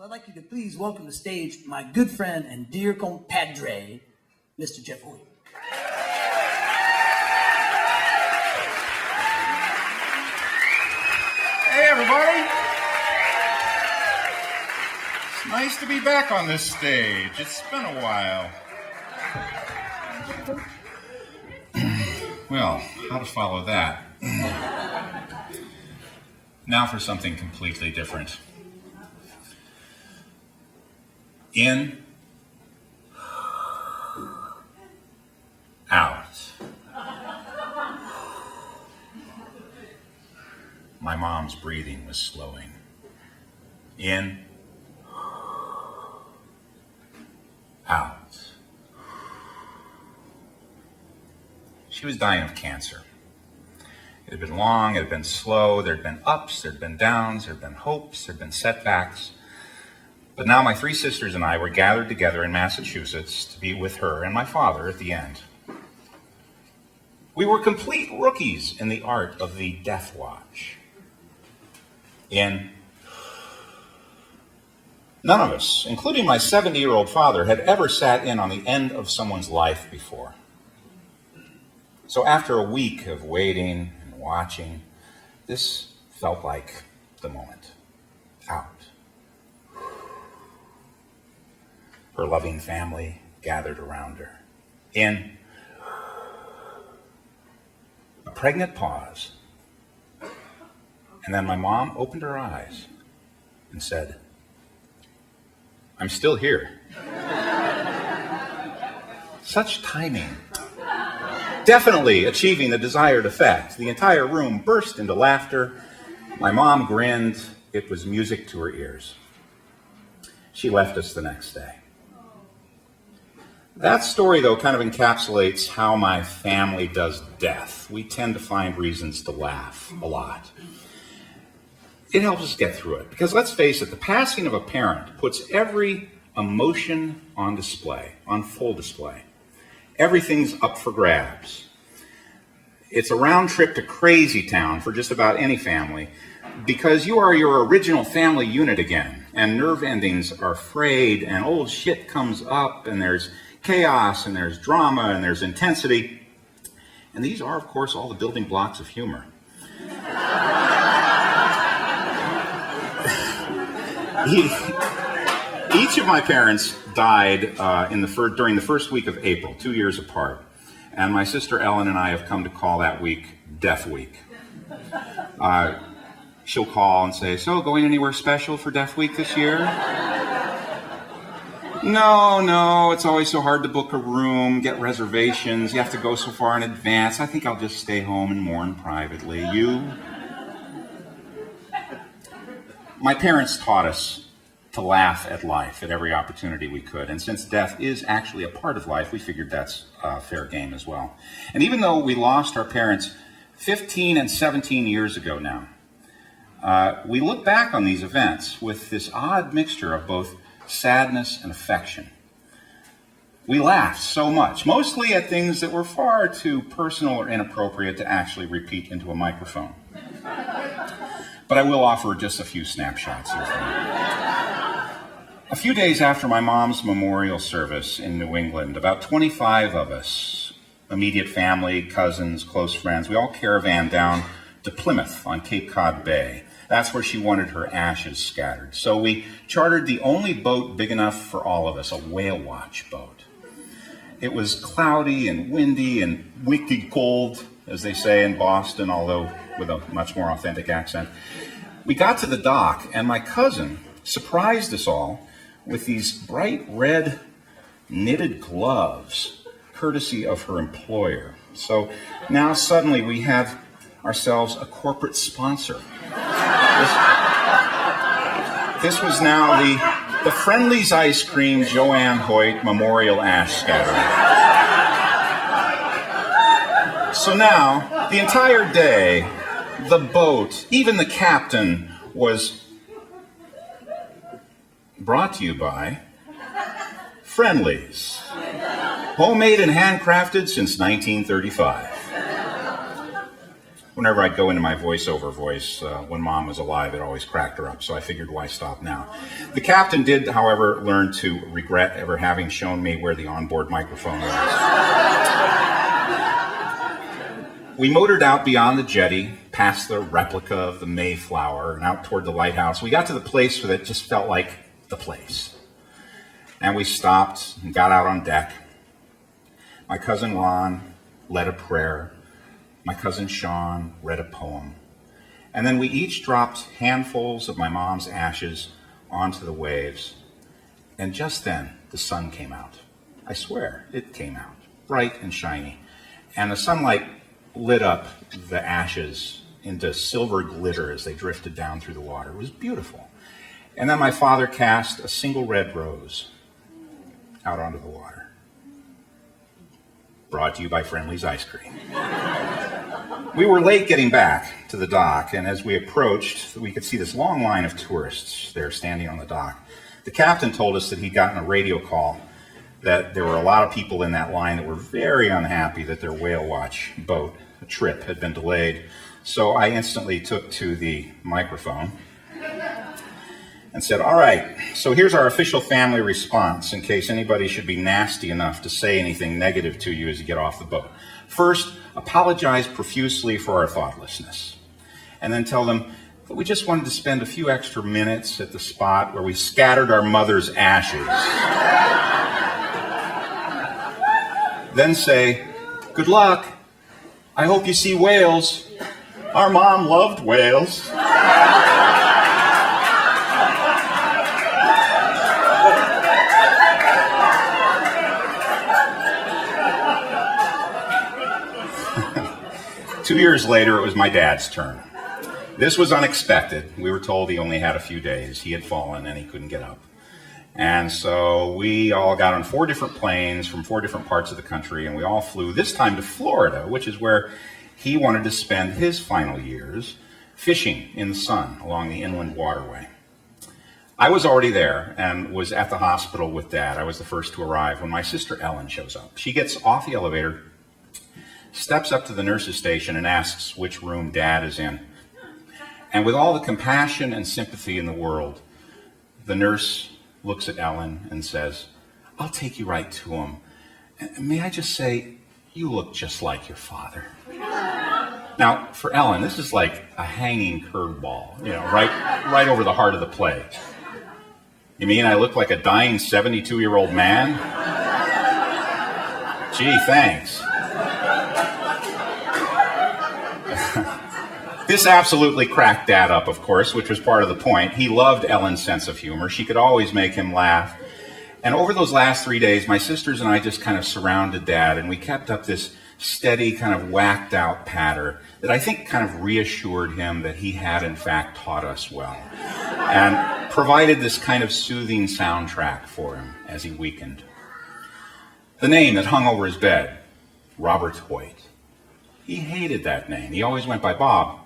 So I'd like you to please welcome to the stage my good friend and dear compadre, Mr. Jeff Hoyt. Hey, everybody. It's nice to be back on this stage. It's been a while. Well, how to follow that? Now for something completely different. In, out. My mom's breathing was slowing. In, out. She was dying of cancer. It had been long, it had been slow, there had been ups, there had been downs, there had been hopes, there had been setbacks. But now my three sisters and I were gathered together in Massachusetts to be with her and my father at the end. We were complete rookies in the art of the death watch. In. None of us, including my 70-year-old father, had ever sat in on the end of someone's life before. So after a week of waiting and watching, this felt like the moment. Out. Her loving family gathered around her. In. A pregnant pause. And then my mom opened her eyes and said, "I'm still here." Such timing. Definitely achieving the desired effect. The entire room burst into laughter. My mom grinned. It was music to her ears. She left us the next day. That story, though, kind of encapsulates how my family does death. We tend to find reasons to laugh a lot. It helps us get through it. Because let's face it, the passing of a parent puts every emotion on display, on full display. Everything's up for grabs. It's a round trip to crazy town for just about any family because you are your original family unit again, and nerve endings are frayed, and old shit comes up, and there's chaos, and there's drama, and there's intensity. And these are, of course, all the building blocks of humor. Each of my parents died during the first week of April, 2 years apart. And my sister Ellen and I have come to call that week Death Week. She'll call and say, "So, going anywhere special for Death Week this year?" No, it's always so hard to book a room, get reservations. You have to go so far in advance. I think I'll just stay home and mourn privately. You? My parents taught us to laugh at life at every opportunity we could. And since death is actually a part of life, we figured that's fair game as well. And even though we lost our parents 15 and 17 years ago now, we look back on these events with this odd mixture of both sadness and affection. We laughed so much, mostly at things that were far too personal or inappropriate to actually repeat into a microphone. But I will offer just a few snapshots here for you. A few days after my mom's memorial service in New England, about 25 of us, immediate family, cousins, close friends, we all caravanned down to Plymouth on Cape Cod Bay. That's where she wanted her ashes scattered. So we chartered the only boat big enough for all of us, a whale watch boat. It was cloudy and windy and wicked cold, as they say in Boston, although with a much more authentic accent. We got to the dock, and my cousin surprised us all with these bright red knitted gloves, courtesy of her employer. So now suddenly we have ourselves a corporate sponsor. This was now the Friendly's Ice Cream Joanne Hoyt Memorial Ash Scattering. So now, the entire day, the boat, even the captain, was brought to you by Friendly's. Homemade and handcrafted since 1935. whenever I'd go into my voiceover voice, when Mom was alive, it always cracked her up, so I figured why stop now. The captain did, however, learn to regret ever having shown me where the onboard microphone was. We motored out beyond the jetty, past the replica of the Mayflower, and out toward the lighthouse. We got to the place that just felt like the place. And we stopped and got out on deck. My cousin Ron led a prayer. My cousin Sean read a poem. And then we each dropped handfuls of my mom's ashes onto the waves. And just then, the sun came out. I swear, it came out, bright and shiny. And the sunlight lit up the ashes into silver glitter as they drifted down through the water. It was beautiful. And then my father cast a single red rose out onto the water. Brought to you by Friendly's Ice Cream. We were late getting back to the dock, and as we approached, we could see this long line of tourists there standing on the dock. The captain told us that he'd gotten a radio call that there were a lot of people in that line that were very unhappy that their whale watch boat trip had been delayed. So I instantly took to the microphone and said, all right, so here's our official family response in case anybody should be nasty enough to say anything negative to you as you get off the boat. First, apologize profusely for our thoughtlessness. And then tell them that we just wanted to spend a few extra minutes at the spot where we scattered our mother's ashes. Then say, good luck. I hope you see whales. Our mom loved whales. 2 years later, it was my dad's turn. This was unexpected. We were told he only had a few days. He had fallen and he couldn't get up. And so we all got on 4 different planes from 4 different parts of the country, and we all flew this time to Florida, which is where he wanted to spend his final years fishing in the sun along the inland waterway. I was already there and was at the hospital with Dad. I was the first to arrive when my sister Ellen shows up. She gets off the elevator, steps up to the nurse's station, and asks which room Dad is in. And with all the compassion and sympathy in the world, the nurse looks at Ellen and says, I'll take you right to him. And may I just say, you look just like your father. Now, for Ellen, this is like a hanging curveball, right over the heart of the plate. You mean I look like a dying 72-year-old man? Gee, thanks. This absolutely cracked Dad up, of course, which was part of the point. He loved Ellen's sense of humor. She could always make him laugh. And over those last 3 days, my sisters and I just kind of surrounded Dad, and we kept up this steady, kind of whacked out patter that I think kind of reassured him that he had, in fact, taught us well, and provided this kind of soothing soundtrack for him as he weakened. The name that hung over his bed, Robert Hoyt. He hated that name. He always went by Bob.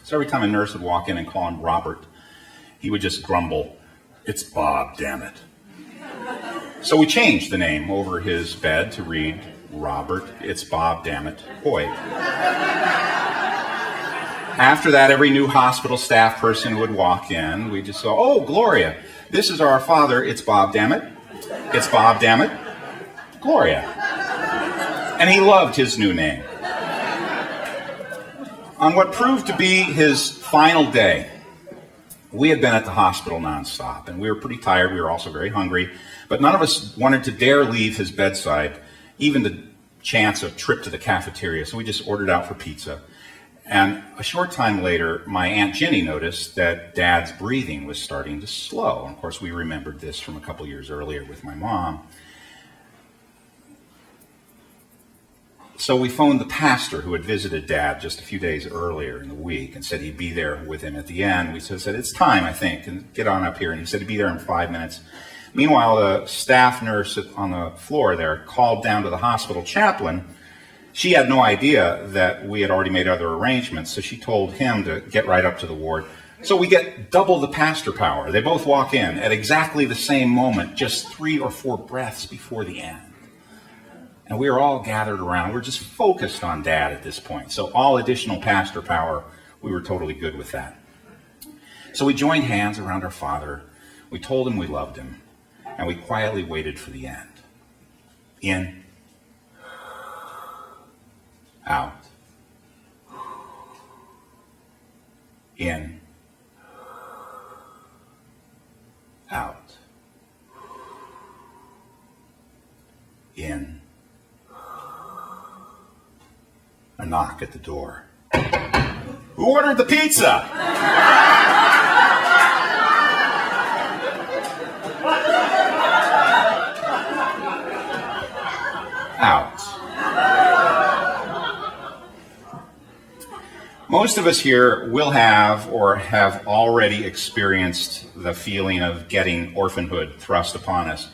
So every time a nurse would walk in and call him Robert, he would just grumble, it's Bob, damn it. So we changed the name over his bed to read Robert, it's Bob, damn it, Hoyt. After that, every new hospital staff person would walk in. We just saw, oh, Gloria, this is our father, it's Bob, damn it. It's Bob, damn it, Gloria. And he loved his new name. On what proved to be his final day, we had been at the hospital nonstop, and we were pretty tired. We were also very hungry, but none of us wanted to dare leave his bedside, even the chance of a trip to the cafeteria, so we just ordered out for pizza. And a short time later, my Aunt Ginny noticed that Dad's breathing was starting to slow. And of course, we remembered this from a couple years earlier with my mom. So we phoned the pastor who had visited Dad just a few days earlier in the week and said he'd be there with him at the end. We said, it's time, I think, and get on up here. And he said he'd be there in 5 minutes. Meanwhile, the staff nurse on the floor there called down to the hospital chaplain. She had no idea that we had already made other arrangements, so she told him to get right up to the ward. So we get double the pastor power. They both walk in at exactly the same moment, just 3 or 4 breaths before the end. And we were all gathered around. We were just focused on Dad at this point. So all additional pastor power, we were totally good with that. So we joined hands around our father. We told him we loved him. And we quietly waited for the end. In. Out. In. Out. In. A knock at the door. Who ordered the pizza? Out. Most of us here will have or have already experienced the feeling of getting orphanhood thrust upon us.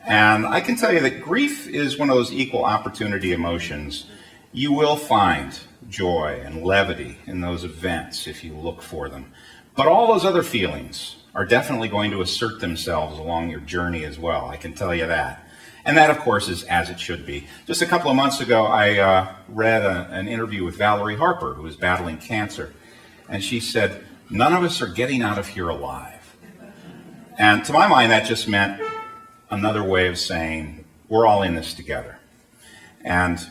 And I can tell you that grief is one of those equal opportunity emotions. You will find joy and levity in those events if you look for them. But all those other feelings are definitely going to assert themselves along your journey as well. I can tell you that. And that, of course, is as it should be. Just a couple of months ago, I read an interview with Valerie Harper, who is battling cancer. And she said, "None of us are getting out of here alive." And to my mind, that just meant another way of saying, we're all in this together. And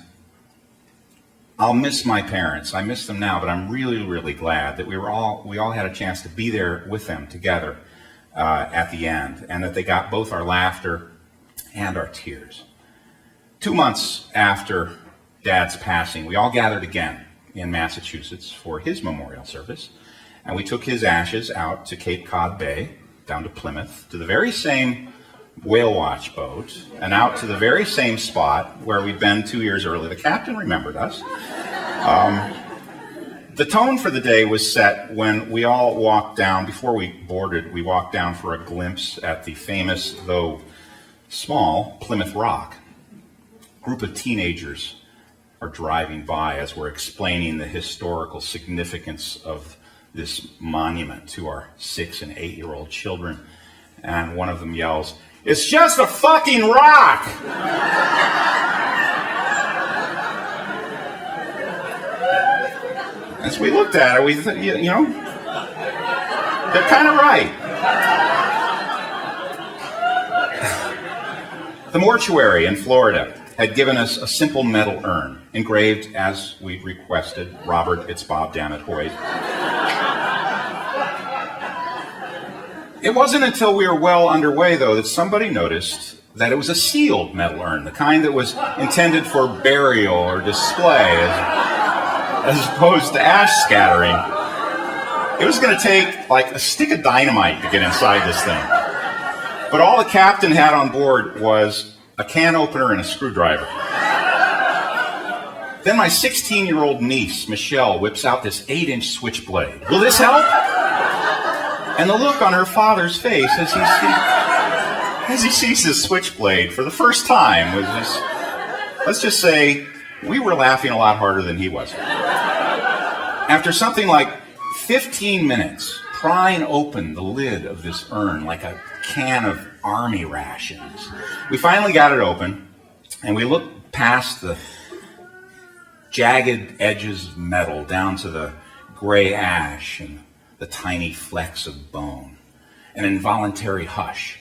I'll miss my parents. I miss them now, but I'm really, really glad that we all had a chance to be there with them together at the end, and that they got both our laughter and our tears. 2 months after Dad's passing, we all gathered again in Massachusetts for his memorial service, and we took his ashes out to Cape Cod Bay, down to Plymouth, to the very same whale watch boat, and out to the very same spot where we'd been 2 years earlier. The captain remembered us. The tone for the day was set when we all walked down. Before we boarded, we walked down for a glimpse at the famous, though small, Plymouth Rock. A group of teenagers are driving by as we're explaining the historical significance of this monument to our 6- and 8-year-old children. And one of them yells, "It's just a fucking rock!" As we looked at it, we thought, you know, they're kind of right. The mortuary in Florida had given us a simple metal urn, engraved as we requested, "Robert, it's Bob, damn it, Hoyt." It wasn't until we were well underway, though, that somebody noticed that it was a sealed metal urn, the kind that was intended for burial or display, as opposed to ash scattering. It was going to take like a stick of dynamite to get inside this thing. But all the captain had on board was a can opener and a screwdriver. Then my 16-year-old niece, Michelle, whips out this 8-inch switchblade. "Will this help?" And the look on her father's face as he sees this switchblade for the first time was just, let's just say, we were laughing a lot harder than he was. After something like 15 minutes, prying open the lid of this urn like a can of army rations, we finally got it open, and we looked past the jagged edges of metal down to the gray ash and the tiny flecks of bone. An involuntary hush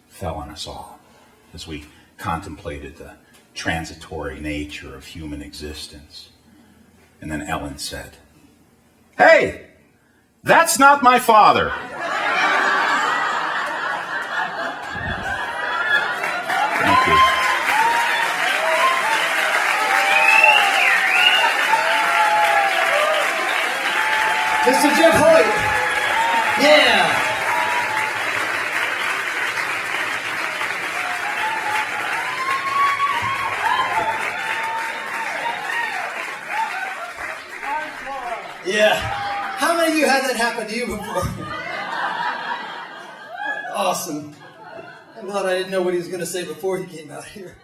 fell on us all as we contemplated the transitory nature of human existence. And then Ellen said, "Hey, that's not my father." Thank you. Mr. Jeff Hoyt. Yeah. Yeah. How many of you had that happen to you before? Awesome. I'm glad I didn't know what he was going to say before he came out here.